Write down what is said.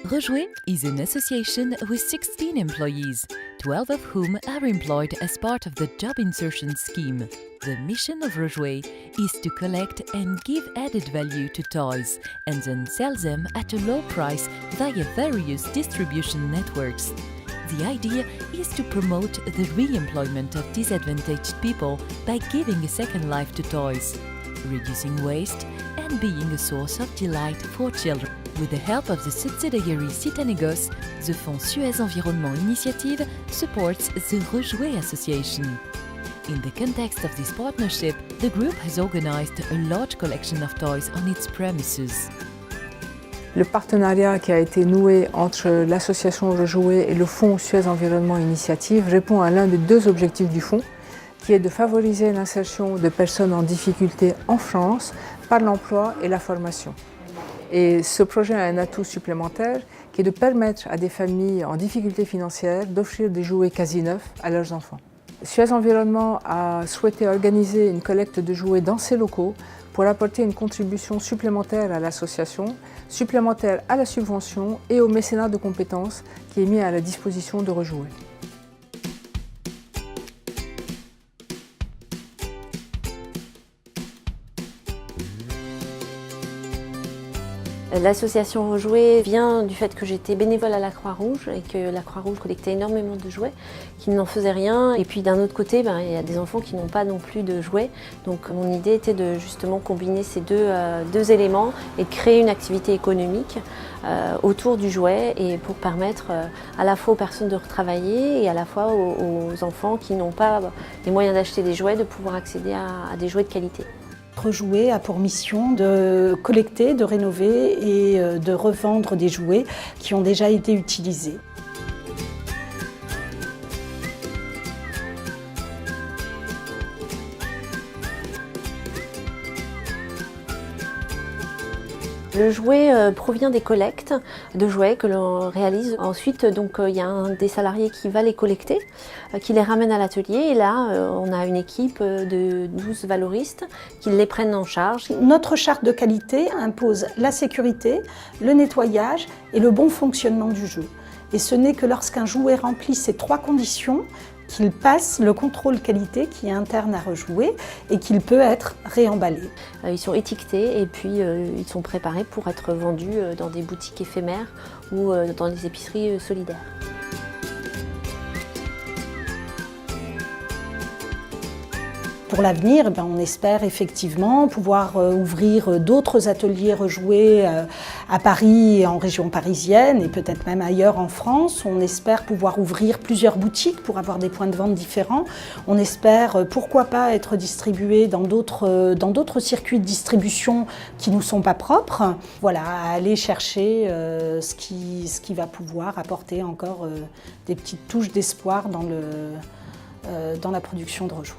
Rejouer is an association with 16 employees, 12 of whom are employed as part of the job insertion scheme. The mission of Rejouer is to collect and give added value to toys and then sell them at a low price via various distribution networks. The idea is to promote the re-employment of disadvantaged people by giving a second life to toys, reducing waste and being a source of delight for children. With the help of the subsidiary Citanegos, the Fonds Suez Environnement Initiative supports the Rejouer Association. In the context of this partnership, the group has organized a large collection of toys on its premises. Le partenariat qui a été noué entre l'association Rejouer et le Fonds Suez Environnement Initiative répond à l'un des deux objectifs du fonds, qui est de favoriser l'insertion de personnes en difficulté en France par l'emploi et la formation. Et ce projet a un atout supplémentaire qui est de permettre à des familles en difficulté financière d'offrir des jouets quasi neufs à leurs enfants. Suez Environnement a souhaité organiser une collecte de jouets dans ses locaux pour apporter une contribution supplémentaire à l'association, supplémentaire à la subvention et au mécénat de compétences qui est mis à la disposition de Rejouer. L'association Rejouer vient du fait que j'étais bénévole à la Croix-Rouge et que la Croix-Rouge collectait énormément de jouets, qu'ils n'en faisaient rien. Et puis d'un autre côté, il y a des enfants qui n'ont pas non plus de jouets. Donc mon idée était de justement combiner ces deux éléments et de créer une activité économique autour du jouet et pour permettre à la fois aux personnes de retravailler et à la fois aux enfants qui n'ont pas les moyens d'acheter des jouets de pouvoir accéder à des jouets de qualité. Rejouer a pour mission de collecter, de rénover et de revendre des jouets qui ont déjà été utilisés. Le jouet provient des collectes de jouets que l'on réalise. Ensuite, il y a un des salariés qui va les collecter, qui les ramène à l'atelier. Et là, on a une équipe de 12 valoristes qui les prennent en charge. Notre charte de qualité impose la sécurité, le nettoyage et le bon fonctionnement du jeu. Et ce n'est que lorsqu'un jouet remplit ces trois conditions qu'il passe le contrôle qualité qui est interne à Rejouer et qu'il peut être réemballé. Ils sont étiquetés et puis ils sont préparés pour être vendus dans des boutiques éphémères ou dans des épiceries solidaires. Pour l'avenir, on espère effectivement pouvoir ouvrir d'autres ateliers Rejouer à Paris et en région parisienne et peut-être même ailleurs en France. On espère pouvoir ouvrir plusieurs boutiques pour avoir des points de vente différents. On espère pourquoi pas être distribué dans d'autres circuits de distribution qui ne nous sont pas propres. Voilà, à aller chercher ce qui va pouvoir apporter encore des petites touches d'espoir dans la production de Rejouer.